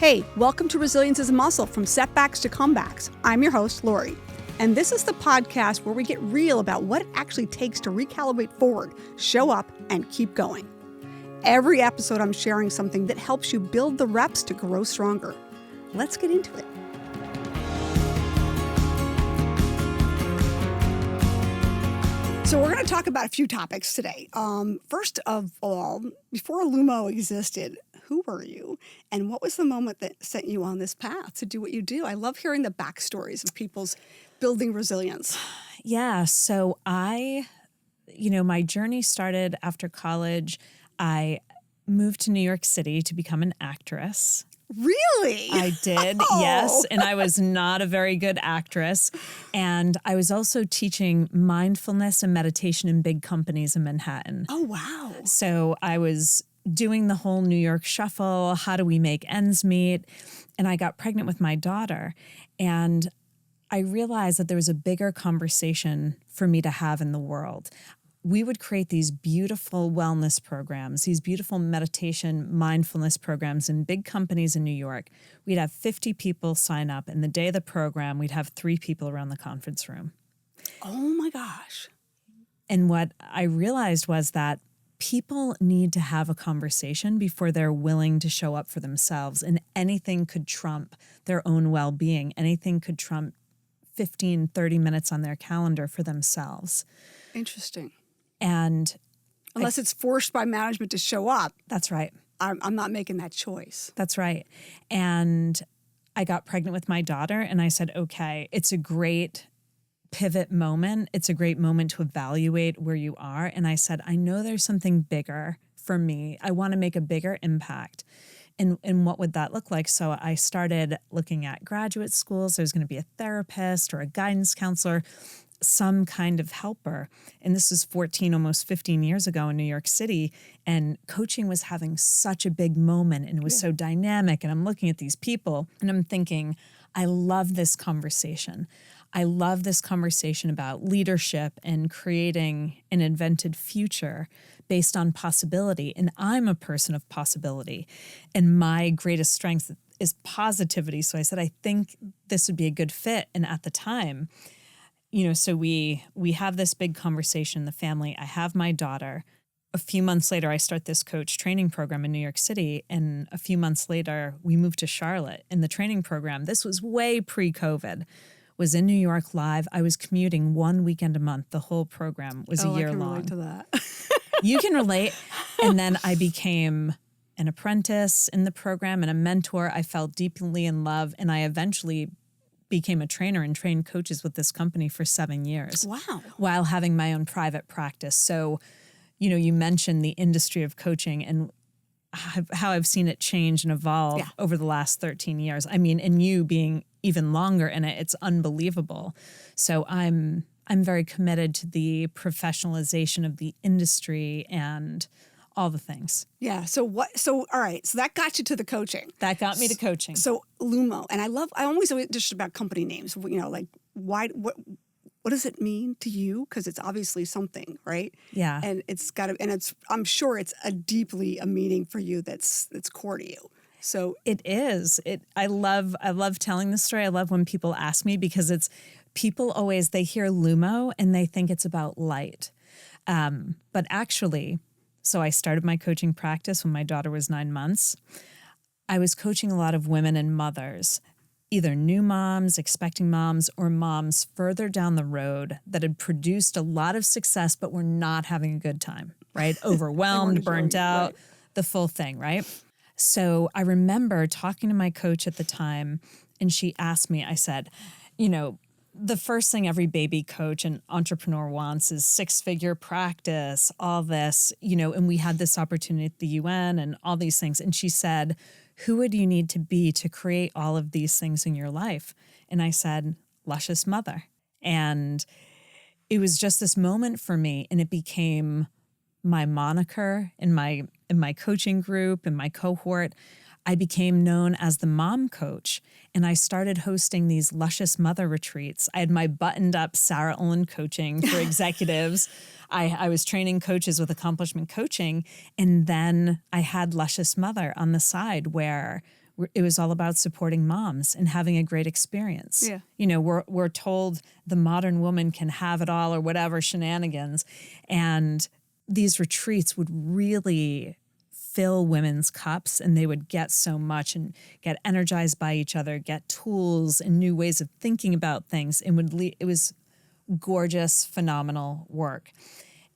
Hey, welcome to Resilience is a Muscle, from setbacks to comebacks. I'm your host, Laurie. And this is the podcast where we get real about what it actually takes to recalibrate forward, show up, and keep going. Every episode, I'm sharing something that helps you build the reps to grow stronger. Let's get into it. So we're going to talk about a few topics today. First of all, before Lumo existed, who were you? And what was the moment that sent you on this path to do what you do? I love hearing the backstories of people's building resilience. Yeah. So my journey started after college. I moved to New York City to become an actress. Really? I did, yes. And I was not a very good actress. And I was also teaching mindfulness and meditation in big companies in Manhattan. Oh, wow. So I was doing the whole New York shuffle. How do we make ends meet? And I got pregnant with my daughter. And I realized that there was a bigger conversation for me to have in the world. We would create these beautiful wellness programs, these beautiful meditation, mindfulness programs in big companies in New York. We'd have 50 people sign up, and the day of the program, we'd have 3 people around the conference room. Oh my gosh. And what I realized was that people need to have a conversation before they're willing to show up for themselves, and anything could trump their own well-being. Anything could trump 15, 30 minutes on their calendar for themselves. Interesting. And unless it's forced by management to show up. That's right. I'm not making that choice. That's right. And I got pregnant with my daughter, and I said, okay, it's a great pivot moment. It's a great moment to evaluate where you are. And I said, I know there's something bigger for me. I want to make a bigger impact. And what would that look like? So I started looking at graduate schools. There's going to be a therapist or a guidance counselor, some kind of helper. And this was 14, almost 15 years ago in New York City. And coaching was having such a big moment, and it was so dynamic. And I'm looking at these people and I'm thinking, I love this conversation. I love this conversation about leadership and creating an invented future based on possibility. And I'm a person of possibility. And my greatest strength is positivity. So I said, I think this would be a good fit. And at the time, so we have this big conversation in the family. I have my daughter. A few months later, I start this coach training program in New York City. And a few months later, we moved to Charlotte. And the training program, this was way pre-COVID, was in New York live. I was commuting 1 weekend a month. The whole program was a year long. I can relate to that. You can relate. And then I became an apprentice in the program and a mentor. I fell deeply in love. And I eventually became a trainer and trained coaches with this company for 7 years. Wow. While having my own private practice. So, you mentioned the industry of coaching and how I've seen it change and evolve over the last 13 years. I mean, and you being even longer in it, it's unbelievable. So I'm very committed to the professionalization of the industry and all the things. Yeah. So all right. So that got you to the coaching. That got me to coaching. So Lumo, and I always just about company names, like what does it mean to you? Because it's obviously something, right? Yeah. And I'm sure it's a meaning for you that's core to you. So it is. I love telling the story. I love when people ask me, because people always, they hear Lumo and they think it's about light. But actually, so I started my coaching practice when my daughter was 9 months. I was coaching a lot of women and mothers, either new moms, expecting moms, or moms further down the road that had produced a lot of success but were not having a good time, right? Overwhelmed, burnt out, right. The full thing, right? So I remember talking to my coach at the time, and she asked me, I said, the first thing every baby coach and entrepreneur wants is 6-figure practice, all this, and we had this opportunity at the UN and all these things. And she said, who would you need to be to create all of these things in your life? And I said, Luscious Mother. And it was just this moment for me, and it became my moniker in my coaching group, in my cohort. I became known as the mom coach, and I started hosting these Luscious Mother retreats. I had my buttoned up Sarah Olin coaching for executives. I was training coaches with accomplishment coaching, and then I had Luscious Mother on the side where it was all about supporting moms and having a great experience. Yeah. You know, we're told the modern woman can have it all or whatever shenanigans. And these retreats would really fill women's cups, and they would get so much and get energized by each other, get tools and new ways of thinking about things. And it was gorgeous, phenomenal work.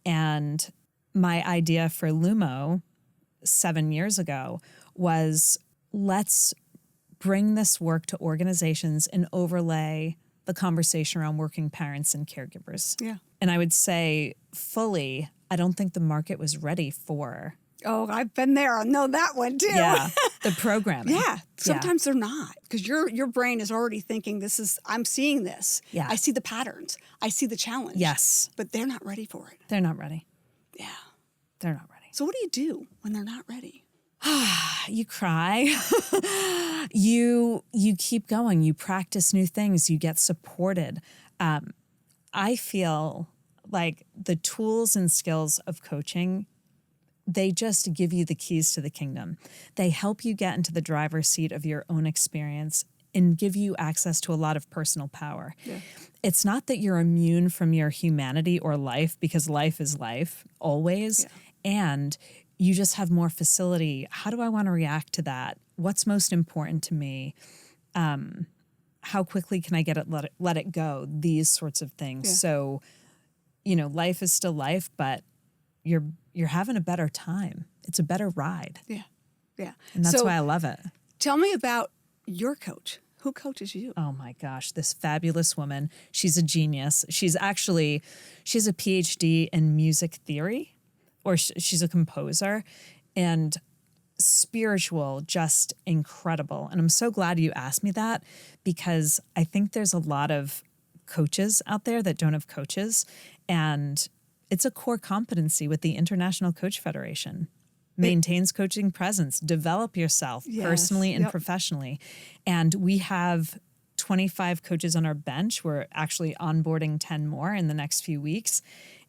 And my idea for Lumo 7 years ago was, let's bring this work to organizations and overlay the conversation around working parents and caregivers. Yeah. And I would say fully, I don't think the market was ready for. Oh, I've been there. I know that one too. Yeah, the programming. Yeah, sometimes they're not, because your brain is already thinking, I'm seeing this. Yeah. I see the patterns. I see the challenge. Yes. But they're not ready for it. They're not ready. Yeah. They're not ready. So what do you do when they're not ready? You cry. You keep going. You practice new things. You get supported. I feel like the tools and skills of coaching, they just give you the keys to the kingdom. They help you get into the driver's seat of your own experience and give you access to a lot of personal power. Yeah. It's not that you're immune from your humanity or life, because life is life always. Yeah. And you just have more facility. How do I want to react to that? What's most important to me? How quickly can I let it go? These sorts of things. Yeah. So, life is still life, but you're having a better time. It's a better ride. Yeah. Yeah. And that's why I love it. Tell me about your coach. Who coaches you? Oh my gosh, this fabulous woman. She's a genius. She has a PhD in music theory, or she's a composer, and spiritual, just incredible. And I'm so glad you asked me that, because I think there's a lot of coaches out there that don't have coaches. And it's a core competency with the International Coach Federation. Maintains coaching presence, develop yourself personally and professionally. And we have 25 coaches on our bench. We're actually onboarding 10 more in the next few weeks.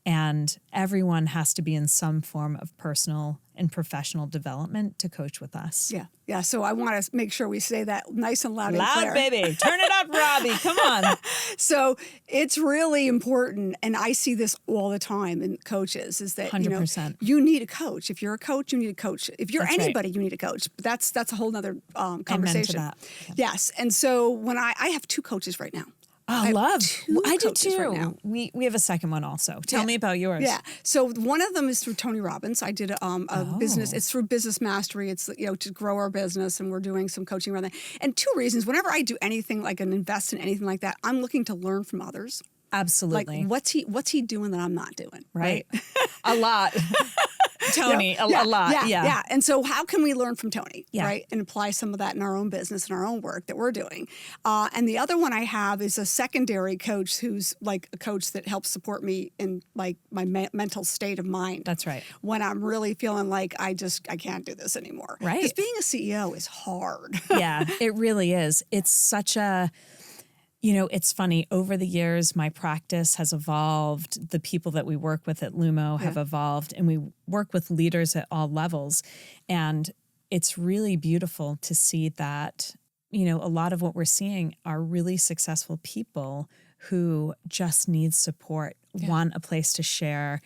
And everyone has to be in some form of personal and professional development to coach with us. Yeah. Yeah. So I want to make sure we say that nice and loud and clear. Loud, baby. Turn it up, Robbie. Come on. So it's really important. And I see this all the time in coaches, is that 100%. You need a coach. If you're a coach, you need a coach. If you're That's anybody, right. You need a coach. But that's a whole nother conversation. Amen to that. Yeah. Yes. And so when I have 2 coaches right now. Oh, love. I do too. Right now. We have a second one also. Tell me about yours. Yeah. So one of them is through Tony Robbins. I did a business. It's through Business Mastery. It's to grow our business, and we're doing some coaching around that. And 2 reasons. Whenever I do anything like an invest in anything like that, I'm looking to learn from others. Absolutely. Like what's he doing that I'm not doing? Right. A lot. Tony, a lot. Yeah. And so how can we learn from Tony, right? And apply some of that in our own business and our own work that we're doing. And the other one I have is a secondary coach who's like a coach that helps support me in like my mental state of mind. That's right. When I'm really feeling like I can't do this anymore. Right. Because being a CEO is hard. Yeah, it really is. It's such a... it's funny. Over the years, my practice has evolved. The people that we work with at Lumo have evolved, and we work with leaders at all levels. And it's really beautiful to see that, a lot of what we're seeing are really successful people who just need support, want a place to share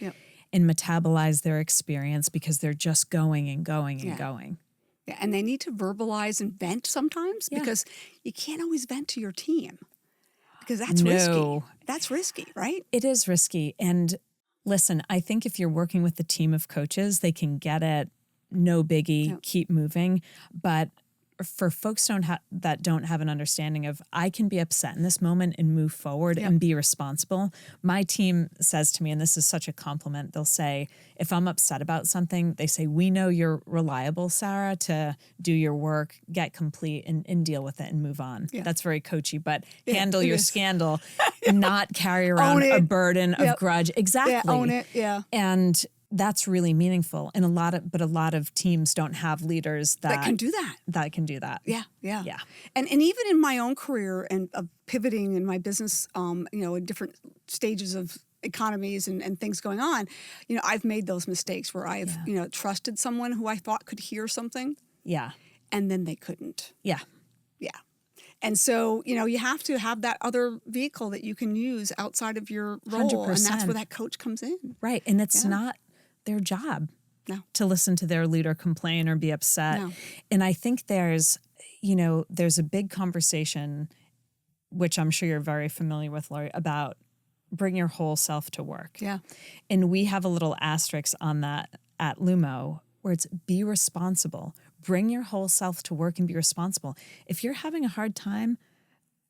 and metabolize their experience, because they're just going and going and going. Yeah, and they need to verbalize and vent sometimes, because you can't always vent to your team. Because that's risky. That's risky, right? It is risky. And listen, I think if you're working with a team of coaches, they can get it, no biggie, keep moving. But for folks that don't have an understanding of, I can be upset in this moment and move forward and be responsible. My team says to me, and this is such a compliment, they'll say, if I'm upset about something, they say, we know you're reliable, Sarah, to do your work, get complete, and deal with it and move on. Yeah. That's very coachy, but handle your scandal, not carry around a burden of grudge. Exactly. Yeah, own it, And that's really meaningful. And a lot of teams don't have leaders that can do that. That can do that. Yeah. And even in my own career and of pivoting in my business, in different stages of economies and things going on, I've made those mistakes where I've, trusted someone who I thought could hear something. Yeah. and then they couldn't. Yeah. Yeah. And so, you have to have that other vehicle that you can use outside of your role. 100%. And that's where that coach comes in. Right. And it's not their job to listen to their leader complain or be upset. No. And I think there's a big conversation, which I'm sure you're very familiar with, Laurie, about bring your whole self to work. Yeah. And we have a little asterisk on that at Lumo where it's be responsible. Bring your whole self to work and be responsible. If you're having a hard time,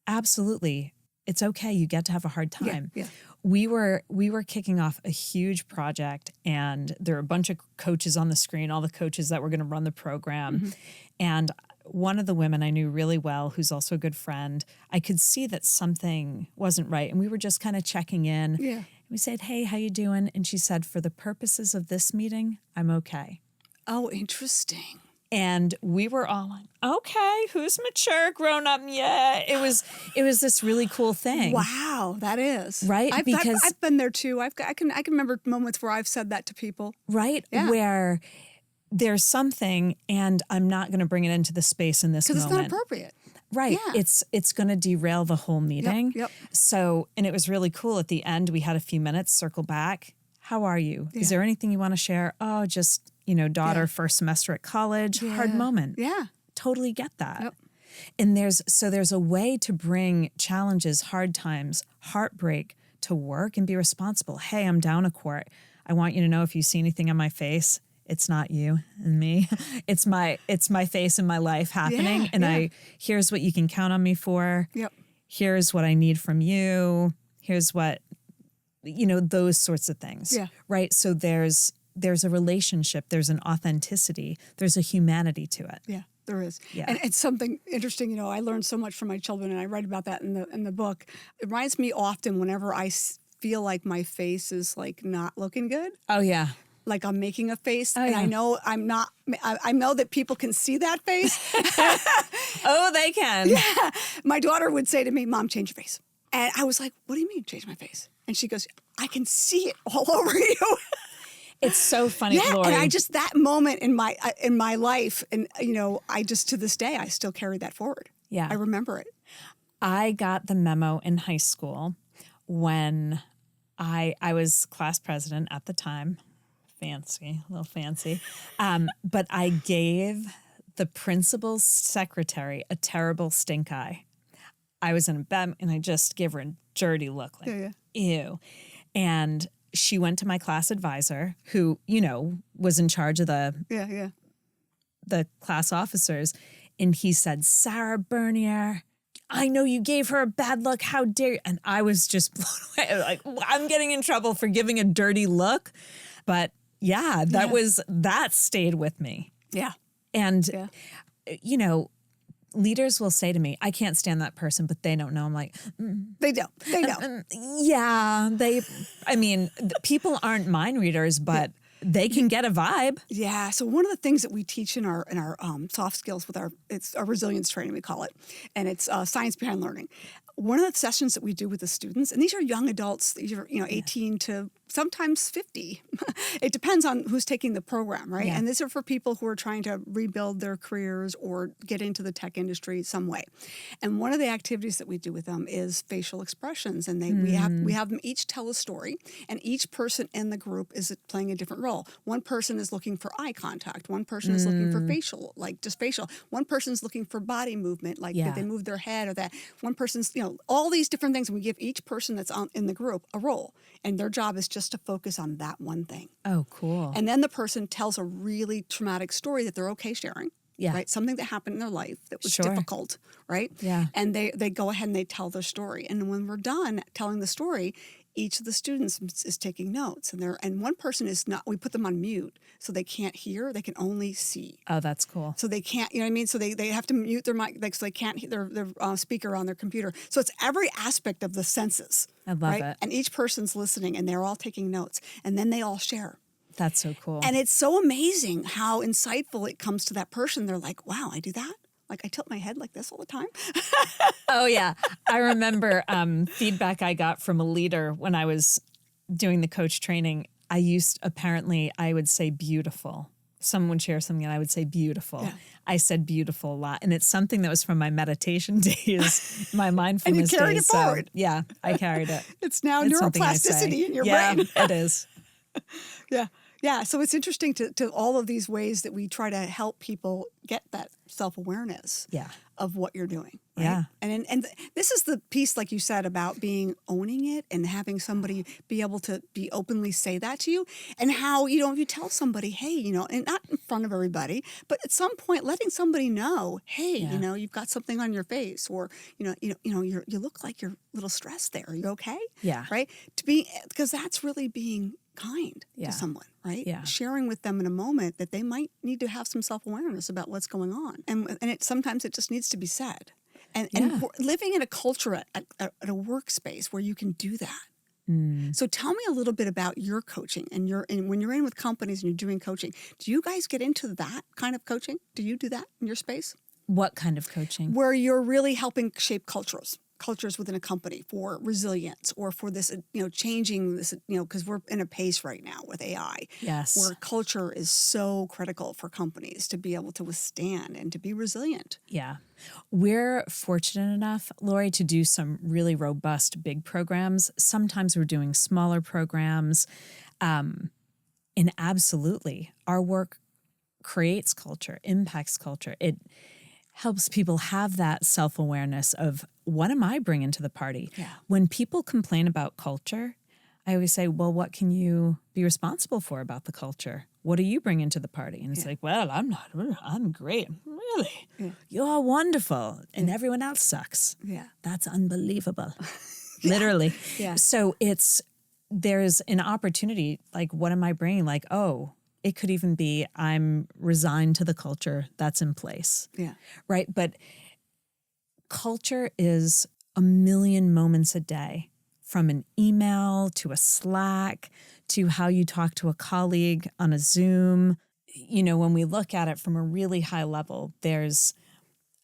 absolutely, it's okay. You get to have a hard time. Yeah. We were kicking off a huge project, and there were a bunch of coaches on the screen, all the coaches that were going to run the program. Mm-hmm. And one of the women I knew really well, who's also a good friend, I could see that something wasn't right. And we were just kind of checking in. Yeah. We said, hey, how you doing? And she said, for the purposes of this meeting, I'm okay. Oh, interesting. And we were all like, okay, who's mature, grown up? Yeah. It was this really cool thing. Wow, that is. Right? I've been there too. I can remember moments where I've said that to people. Right? Yeah. Where there's something and I'm not going to bring it into the space in this moment. Because it's not appropriate. Right. Yeah. It's going to derail the whole meeting. Yep. So, and it was really cool. At the end, we had a few minutes, circle back. How are you? Yeah. Is there anything you want to share? Oh, just, daughter, first semester at college, hard moment. Yeah. Totally get that. Yep. And there's a way to bring challenges, hard times, heartbreak to work and be responsible. Hey, I'm down a quart. I want you to know if you see anything on my face, it's not you and me. It's my face and my life happening. Here's what you can count on me for. Yep. Here's what I need from you. Here's what, those sorts of things. Yeah. Right. So there's a relationship, there's an authenticity, there's a humanity to it. Yeah, there is. Yeah. And it's something interesting. I learned so much from my children, and I write about that in the book. It reminds me often whenever I feel like my face is like not looking good. Oh, yeah. Like I'm making a face, Oh, and yeah. I know I'm not. I know that people can see that face. Oh, they can. Yeah. My daughter would say to me, "Mom, change your face." And I was like, "What do you mean, change my face?" And she goes, "I can see it all over you." It's so funny, Yeah, Laurie. and I just that moment in my life, and I just to this day I still carry that forward. Yeah. I remember it. I got the memo in high school when I was class president at the time. A little fancy. But I gave the principal's secretary a terrible stink eye. I was in bed and I just gave her a dirty look like, ew. And she went to my class advisor who, was in charge of the class officers. And he said, Sarah Bernier, I know you gave her a bad look. How dare you? And I was just blown away. Like, I'm getting in trouble for giving a dirty look. But yeah, that stayed with me. Yeah. And, leaders will say to me, I can't stand that person, but they don't know. I'm like, They don't. Yeah. People aren't mind readers, but they can get a vibe. Yeah. So one of the things that we teach in our soft skills with it's our resilience training, we call it, and it's science behind learning. One of the sessions that we do with the students, and these are young adults, these are 18 to sometimes 50. It depends on who's taking the program, right? Yeah. And these are for people who are trying to rebuild their careers or get into the tech industry some way. And one of the activities that we do with them is facial expressions, and we have them each tell a story, and each person in the group is playing a different role. One person is looking for eye contact. One person is looking for facial, like just facial. One person's looking for body movement, like did they move their head or that. One person's, all these different things. And we give each person that's in the group a role, and their job is just to focus on that one thing. Oh, cool. And then the person tells a really traumatic story that they're okay sharing. Yeah. Right. Something that happened in their life that was difficult. Right. Yeah. And they go ahead and they tell their story. And when we're done telling the story, each of the students is taking notes, and one person is not. We put them on mute so they can't hear; they can only see. Oh, that's cool. So they can't, So they have to mute their mic, so they can't hear their speaker on their computer. So it's every aspect of the senses. I love it. And each person's listening, and they're all taking notes, and then they all share. That's so cool. And it's so amazing how insightful it comes to that person. They're like, "Wow, I do that." Like I tilt my head like this all the time. Oh, yeah. I remember feedback I got from a leader when I was doing the coach training. I would say beautiful someone would share something and I would say beautiful. Yeah. I said beautiful a lot. And it's something that was from my meditation days, my mindfulness days. And you carried it forward. So, yeah, I carried it. It's now It's something I say. neuroplasticity in your yeah, brain. it is. Yeah. Yeah. So it's interesting to all of these ways that we try to help people get that self-awareness Yeah. of what you're doing. Right? Yeah. And this is the piece, like you said, about owning it and having somebody be able to be openly say that to you, and how, if you tell somebody, hey, and not in front of everybody, but at some point letting somebody know, hey, Yeah. you've got something on your face, or, you look like you're a little stressed there. Are you okay? Yeah. Right. Because that's really being kind Yeah. to someone, right? Yeah. Sharing with them in a moment that they might need to have some self-awareness about what's going on. And sometimes it just needs to be said. And we're living in a culture at a workspace where you can do that. So tell me a little bit about your coaching and when you're in with companies and you're doing coaching, do you guys get into that kind of coaching? Do you do that in your space? What kind of coaching? Where you're really helping shape cultures within a company for resilience, or for this, changing this, because we're in a pace right now with AI. Yes. Where culture is so critical for companies to be able to withstand and to be resilient. Yeah. We're fortunate enough, Laurie, to do some really robust big programs. Sometimes we're doing smaller programs. And absolutely, our work creates culture, impacts culture. It helps people have that self-awareness of, what am I bringing to the party? Yeah. When people complain about culture, I always say, well, what can you be responsible for about the culture? What are you bringing to the party? And it's like, well, I'm great. Really? Yeah. You're wonderful. And everyone else sucks. Yeah. That's unbelievable. Literally. Yeah. So there's an opportunity, like, what am I bringing? Like, it could even be, I'm resigned to the culture that's in place. Yeah. Right? But culture is a million moments a day, from an email to a Slack to how you talk to a colleague on a Zoom. When we look at it from a really high level, there's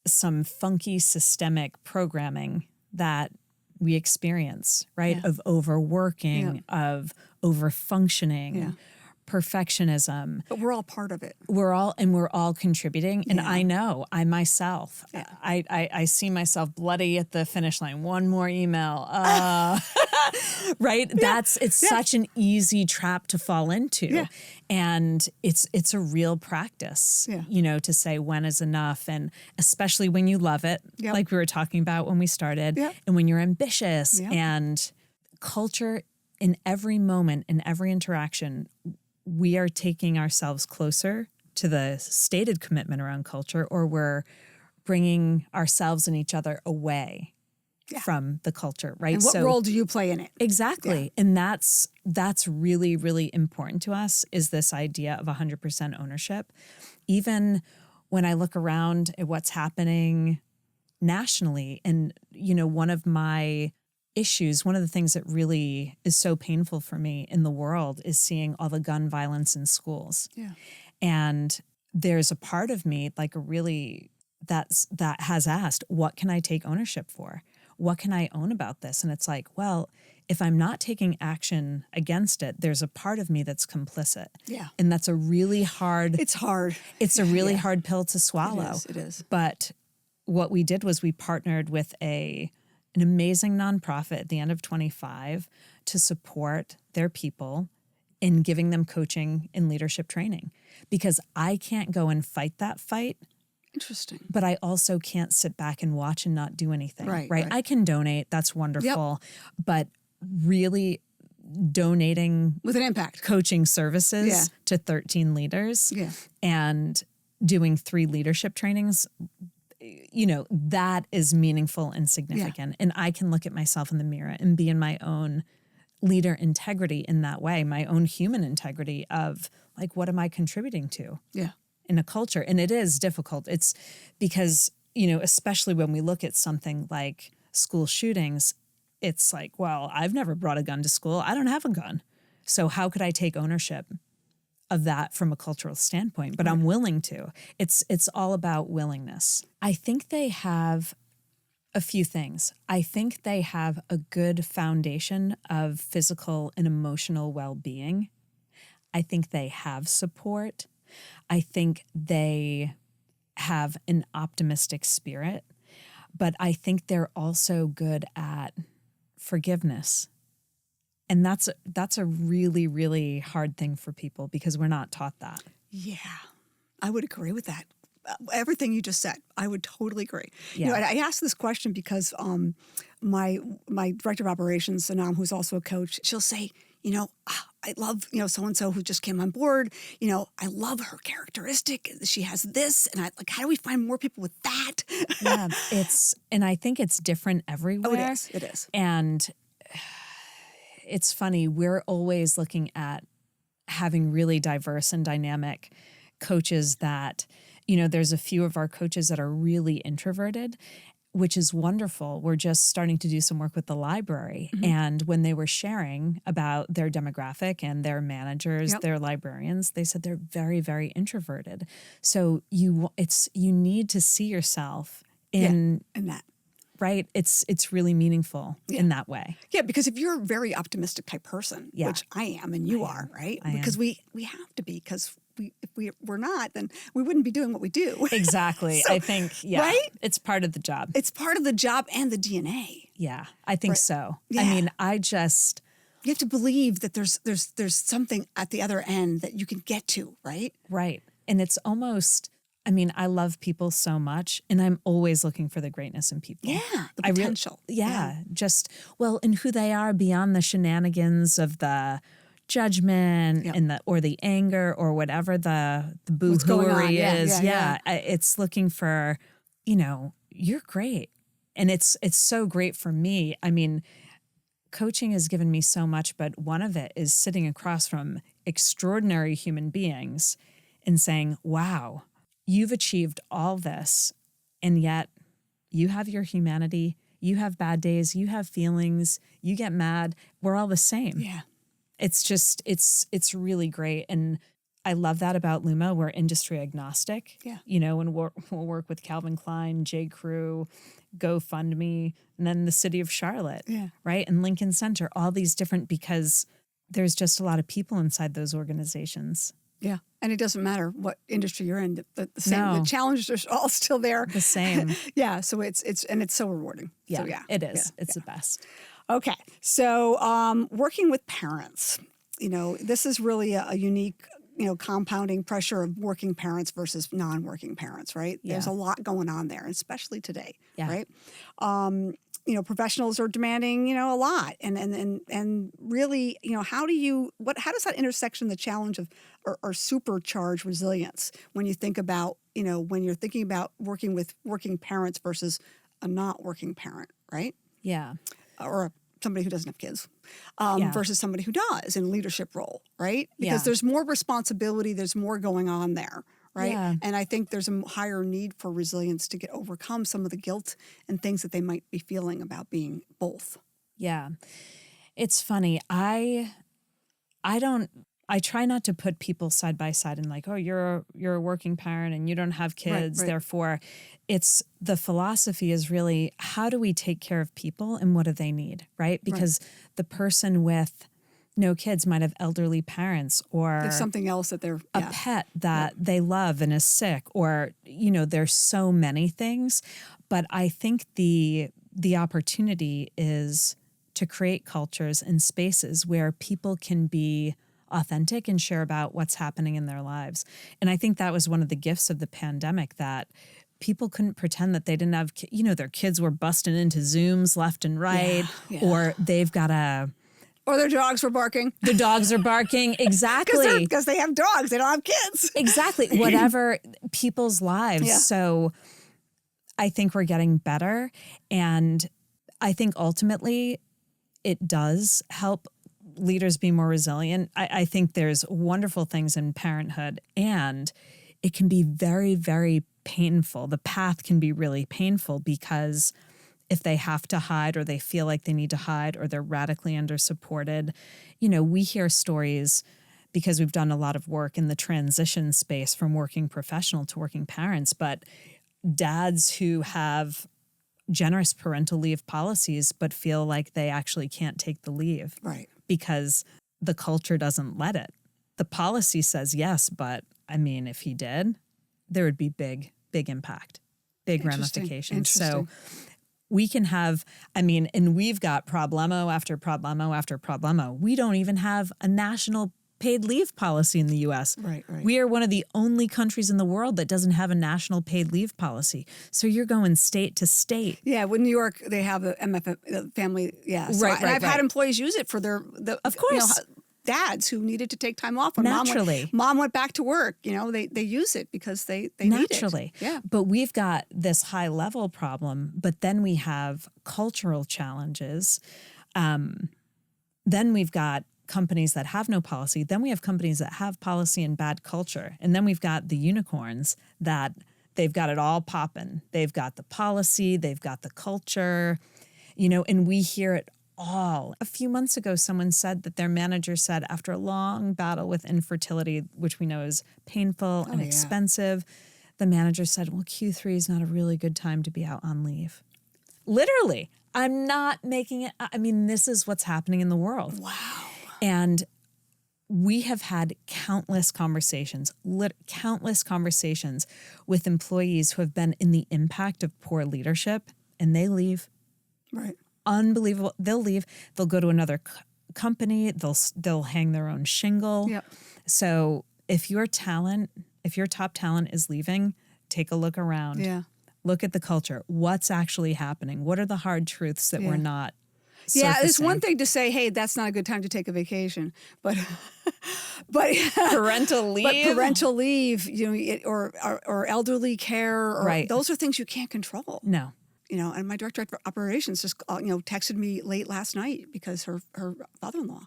some funky systemic programming that we experience, right? Yeah. Of overworking, of overfunctioning, perfectionism. But we're all part of it. We're all contributing. And I know, I myself, I see myself bloody at the finish line. One more email. Right? It's such an easy trap to fall into. Yeah. And it's a real practice, to say when is enough. And especially when you love it, like we were talking about when we started, and when you're ambitious, and culture in every moment, in every interaction, we are taking ourselves closer to the stated commitment around culture, or we're bringing ourselves and each other away from the culture, right? And what role do you play in it? Exactly. Yeah. And that's really, really important to us, is this idea of 100% ownership. Even when I look around at what's happening nationally, and, one of my issues, one of the things that really is so painful for me in the world is seeing all the gun violence in schools. Yeah. And there's a part of me, like, that has asked, what can I take ownership for? What can I own about this? And it's like, well, if I'm not taking action against it, there's a part of me that's complicit. Yeah. And that's a really hard... It's hard. It's a really hard pill to swallow. It is. But what we did was we partnered with an amazing nonprofit at the end of 25 to support their people in giving them coaching and leadership training, because I can't go and fight that fight. Interesting. But I also can't sit back and watch and not do anything. Right. I can donate. That's wonderful. Yep. But really donating with an impact coaching services to 13 leaders and doing 3 leadership trainings, that is meaningful and significant. And I can look at myself in the mirror and be in my own leader integrity in that way, my own human integrity of, like, what am I contributing to in a culture? And it is difficult. It's because, especially when we look at something like school shootings, it's like, well, I've never brought a gun to school. I don't have a gun. So how could I take ownership of that from a cultural standpoint? But I'm willing to. It's all about willingness. I think they have a few things. I think they have a good foundation of physical and emotional well-being. I think they have support. I think they have an optimistic spirit, but I think they're also good at forgiveness. And that's a really, really hard thing for people because we're not taught that. Yeah, I would agree with that. Everything you just said, I would totally agree. Yeah. You know, I asked this question because my director of operations, Sanam, who's also a coach, she'll say, you know, I love, you know, so-and-so who just came on board. You know, I love her characteristic. She has this. And I like, how do we find more people with that? Yeah, and I think it's different everywhere. Oh, it is. It is. And it's funny, we're always looking at having really diverse and dynamic coaches that, you know, there's a few of our coaches that are really introverted, which is wonderful. We're just starting to do some work with the library. Mm-hmm. And when they were sharing about their demographic and their managers, their librarians, they said they're very, very introverted. So you need to see yourself in that. Right. It's really meaningful in that way. Yeah, because if you're a very optimistic type person, which I am and you are, right? Because we have to be, because if we were not, then we wouldn't be doing what we do. Exactly. So, I think, right? It's part of the job. It's part of the job and the DNA. Yeah, I think so. Yeah. I mean, you have to believe that there's something at the other end that you can get to, right? Right. And it's almost, I mean, I love people so much, and I'm always looking for the greatness in people. Yeah, the potential. Just, in who they are beyond the shenanigans of the judgment and the anger or whatever the boo-hooery is. It's looking for, you know, you're great. And it's so great for me. I mean, coaching has given me so much, but one of it is sitting across from extraordinary human beings and saying, wow, you've achieved all this, and yet you have your humanity, you have bad days, you have feelings, you get mad. We're all the same. Yeah. It's just, it's really great. And I love that about Lumo. We're industry agnostic. Yeah. You know, and we'll work with Calvin Klein, J. Crew, GoFundMe, and then the city of Charlotte, right? And Lincoln Center, all these different, because there's just a lot of people inside those organizations. Yeah. And it doesn't matter what industry you're in, the same. No. The challenges are all still there. The same. Yeah. So it's so rewarding. Yeah, so, it is. It's the best. Okay. So working with parents, you know, this is really a unique, you know, compounding pressure of working parents versus non-working parents, right? Yeah. There's a lot going on there, especially today, right? You know, professionals are demanding, you know, a lot, and really, you know, how does that intersection the challenge of or supercharge resilience when you think about, you know, when you're thinking about working with working parents versus a not working parent, right? Yeah. Or somebody who doesn't have kids versus somebody who does in a leadership role, right? Because there's more responsibility, there's more going on there. Right. Yeah. And I think there's a higher need for resilience to overcome some of the guilt and things that they might be feeling about being both. Yeah. It's funny. I try not to put people side by side and like, oh, you're a working parent and you don't have kids. Right. Therefore, it's the philosophy is really, how do we take care of people and what do they need? Right. Because the person with no kids might have elderly parents or there's something else that they're a pet that they love and is sick, or, you know, there's so many things. But I think the opportunity is to create cultures and spaces where people can be authentic and share about what's happening in their lives. And I think that was one of the gifts of the pandemic, that people couldn't pretend that they didn't have, you know, their kids were busting into Zooms left and right, or they've got or their dogs were barking. The dogs are barking. Exactly. Because they have dogs. They don't have kids. Exactly. Whatever people's lives. Yeah. So I think we're getting better. And I think ultimately it does help leaders be more resilient. I think there's wonderful things in parenthood, and it can be very, very painful. The path can be really painful because if they have to hide or they feel like they need to hide or they're radically under-supported. You know, we hear stories because we've done a lot of work in the transition space from working professional to working parents, but dads who have generous parental leave policies but feel like they actually can't take the leave. Right. Because the culture doesn't let it. The policy says yes, but I mean, if he did, there would be big impact, big ramifications. So we can have, and we've got problemo after problemo after problemo. We don't even have a national paid leave policy in the U.S. Right. We are one of the only countries in the world that doesn't have a national paid leave policy. So you're going state to state. Yeah, with New York, they have the MFF family. Yeah, so I've had employees use it for of course, dads who needed to take time off when mom went back to work. They use it because they naturally need it. Yeah, but we've got this high level problem. But then we have cultural challenges. Then we've got companies that have no policy. Then we have companies that have policy and bad culture. And then we've got the unicorns that they've got it all popping. They've got the policy, they've got the culture, and we hear it all. A few months ago, someone said that their manager said after a long battle with infertility, which we know is painful and expensive, the manager said, well, Q3 is not a really good time to be out on leave. Literally, I'm not making it. This is what's happening in the world. Wow. And we have had countless conversations with employees who have been in the impact of poor leadership, and they leave. Right. Unbelievable. They'll leave. They'll go to another company. They'll hang their own shingle. Yep. So if your top talent is leaving, take a look around. Yeah. Look at the culture. What's actually happening? What are the hard truths that we're not surfacing? Yeah, it's one thing to say, hey, that's not a good time to take a vacation, but parental leave. But parental leave, or elderly care, or those are things you can't control. No. And my director of operations just, texted me late last night because her father-in-law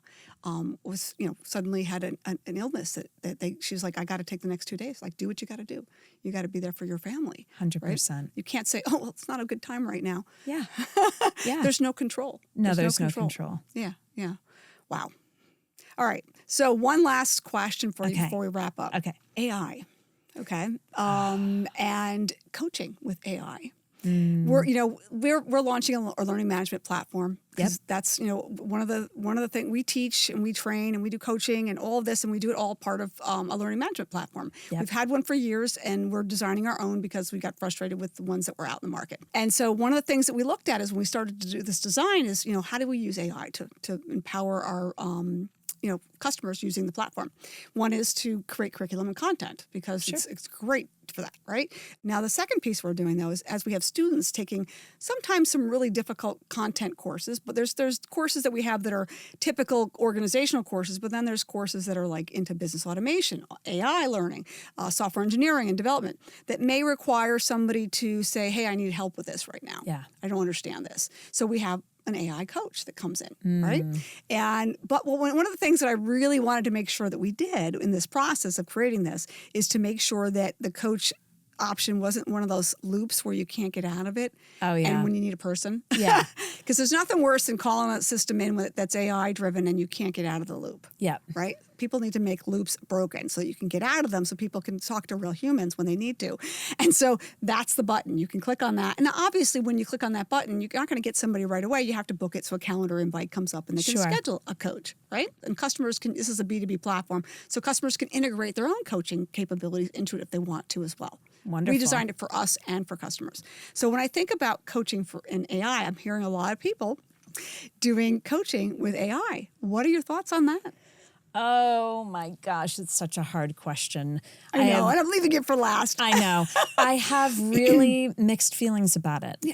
was, suddenly had an illness that she's like, I got to take the next 2 days. Like, do what you got to do. You got to be there for your family. 100%. Right? You can't say, oh, well, it's not a good time right now. Yeah. Yeah. There's no control. There's no control. Yeah. Yeah. Wow. All right. So one last question for you before we wrap up. Okay. AI. Okay. And coaching with AI. We're launching a learning management platform. Yep. That's one of the things we teach and we train and we do coaching and all of this, and we do it all part of a learning management platform. Yep. We've had one for years, and we're designing our own because we got frustrated with the ones that were out in the market. And so one of the things that we looked at is when we started to do this design is how do we use AI to empower our customers using the platform. One is to create curriculum and content because it's great for that, right? Now, the second piece we're doing, though, is as we have students taking sometimes some really difficult content courses, but there's courses that we have that are typical organizational courses, but then there's courses that are like into business automation, AI learning, software engineering and development that may require somebody to say, hey, I need help with this right now. Yeah. I don't understand this. So we have an AI coach that comes in, right? But one of the things that I really wanted to make sure that we did in this process of creating this is to make sure that the coach option wasn't one of those loops where you can't get out of it. Oh, yeah. And when you need a person. Yeah. Because there's nothing worse than calling a system in that's AI driven and you can't get out of the loop. Yeah. Right? People need to make loops broken so you can get out of them so people can talk to real humans when they need to. And so that's the button. You can click on that. And obviously when you click on that button, you're not going to get somebody right away. You have to book it so a calendar invite comes up and they can schedule a coach, right? And customers this is a B2B platform, so customers can integrate their own coaching capabilities into it if they want to as well. Wonderful. We designed it for us and for customers. So when I think about coaching in AI, I'm hearing a lot of people doing coaching with AI. What are your thoughts on that? Oh my gosh, it's such a hard question. I know, and I'm leaving it for last. I know. I have really mixed feelings about it. Yeah.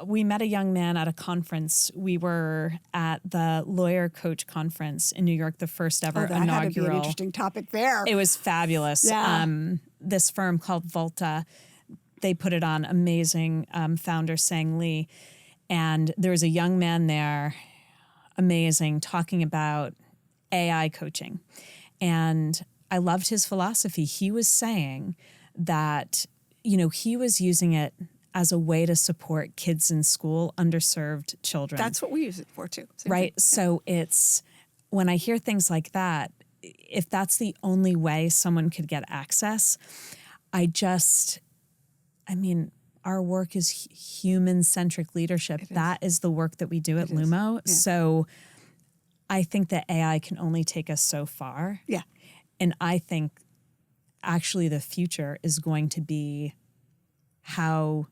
We met a young man at a conference. We were at the Lawyer Coach Conference in New York, the first ever that inaugural. Had to be an interesting topic there. It was fabulous. Yeah. This firm called Volta, they put it on. Amazing founder Sang Lee. And there was a young man there, amazing, talking about AI coaching. And I loved his philosophy. He was saying that, he was using it as a way to support kids in school, underserved children. That's what we use it for too. Right? So it's, when I hear things like that, if that's the only way someone could get access, our work is human-centric leadership. That is the work that we do at Lumo. Yeah. So I think that AI can only take us so far. Yeah. And I think actually the future is going to be how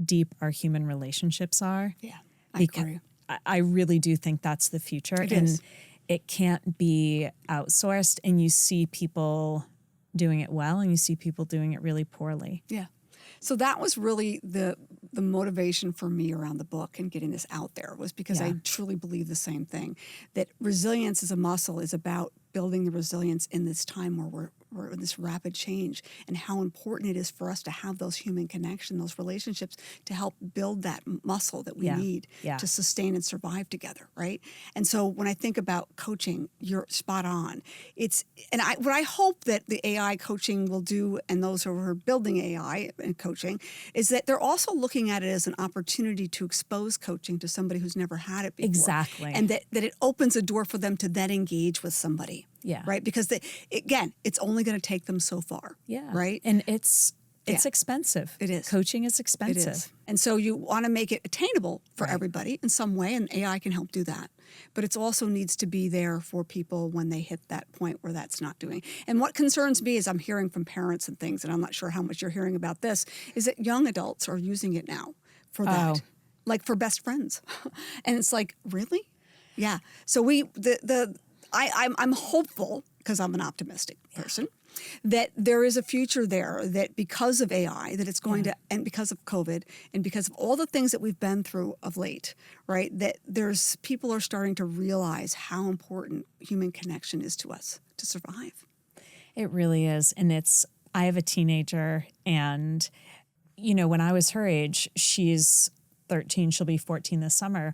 deep our human relationships are. Yeah, I agree. I really do think that's the future. It is. It can't be outsourced, and you see people doing it well and you see people doing it really poorly. Yeah. So that was really the motivation for me around the book and getting this out there, was because I truly believe the same thing, that resilience as a muscle is about building the resilience in this time where we're in this rapid change, and how important it is for us to have those human connection, those relationships, to help build that muscle that we need to sustain and survive together, right? And so when I think about coaching, you're spot on. What I hope that the AI coaching will do, and those who are building AI and coaching, is that they're also looking at it as an opportunity to expose coaching to somebody who's never had it before. Exactly. And that it opens a door for them to then engage with somebody. Yeah. Right? Because it's only going to take them so far. Yeah. Right? And it's expensive. It is. Coaching is expensive. It is. And so you want to make it attainable for everybody in some way, and AI can help do that. But it also needs to be there for people when they hit that point where that's not doing. And what concerns me is I'm hearing from parents and things, and I'm not sure how much you're hearing about this, is that young adults are using it now for that. Like for best friends. And it's like, really? Yeah. So I'm hopeful, because I'm an optimistic person, that there is a future there, that because of AI, that it's going to, and because of COVID, and because of all the things that we've been through of late, right, that people are starting to realize how important human connection is to us to survive. It really is. And I have a teenager, and, when I was her age, she's 13, she'll be 14 this summer.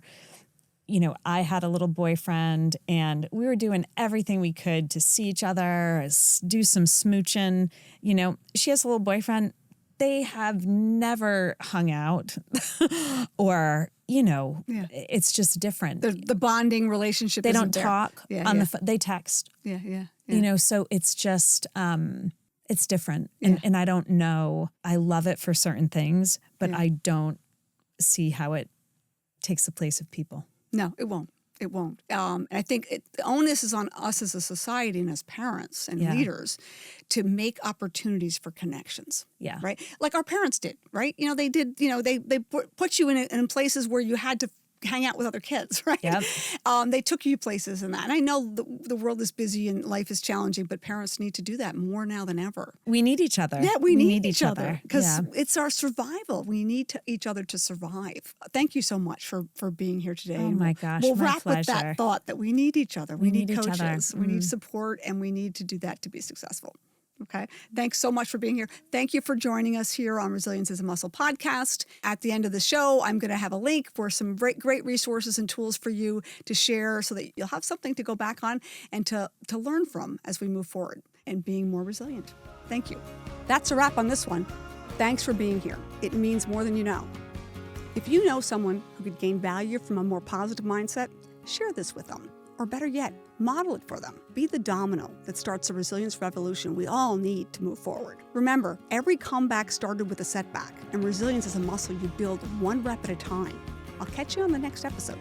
I had a little boyfriend, and we were doing everything we could to see each other, do some smooching. She has a little boyfriend. They have never hung out or, it's just different. The bonding relationship They don't there. talk on the phone. They text. Yeah. So it's just, it's different. And I don't know. I love it for certain things, but I don't see how it takes the place of people. No, it won't. It won't. And I think the onus is on us as a society and as parents and leaders to make opportunities for connections. Yeah. Right? Like our parents did, right? They did, they put you in places where you had to hang out with other kids, right? Yep. They took you places and that. And I know the world is busy and life is challenging, but parents need to do that more now than ever. We need each other. Yeah, we need each other because it's our survival. We need each other to survive. Thank you so much for being here today. Oh my gosh, we'll my wrap pleasure. with that thought that we need each other. We need each coaches. other. We need support, and we need to do that to be successful. Okay. Thanks so much for being here. Thank you for joining us here on Resilience as a Muscle podcast. At the end of the show, I'm going to have a link for some great resources and tools for you to share so that you'll have something to go back on and to learn from as we move forward and being more resilient. Thank you. That's a wrap on this one. Thanks for being here. It means more than you know. If you know someone who could gain value from a more positive mindset, share this with them. Or better yet, model it for them. Be the domino that starts the resilience revolution we all need to move forward. Remember, every comeback started with a setback, and resilience is a muscle you build one rep at a time. I'll catch you on the next episode.